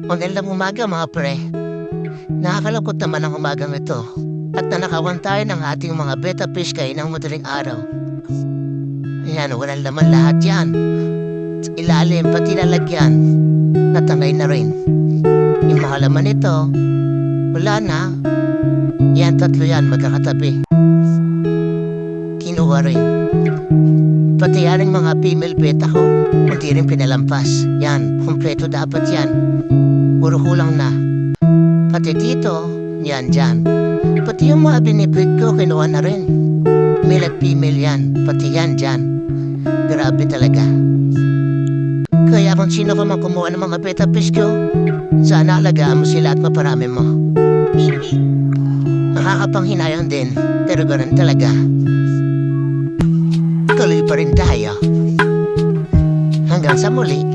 Magandang umaga mga pre. Nakakalungkot naman ang umagang ito. At nanakawan tayo ng ating mga beta fish kainang madaling araw. Ayan, walang laman lahat yan. Sa ilalim, pati lalagyan. Natangay na rin. Yung mga laman ito, wala na. Yan, tatlo yan, magkakatabi. Kinuha rin. Pati yaring mga female beta ko, hindi rin pinalampas. Yan, kumpleto dapat yan. Puro kulang na. Pati dito, yan dyan. Pati yung mga binibig ko, kinuha na rin. Male at female yan, pati yan dyan. Grabe talaga. Kaya kung sino ka man kumuha ng mga beta fish ko, sana alagaan mo sila at maparami mo. Nakakapanghinayang din, pero ganun talaga. Tuloy pa rin tayo. Hanggang sa muli.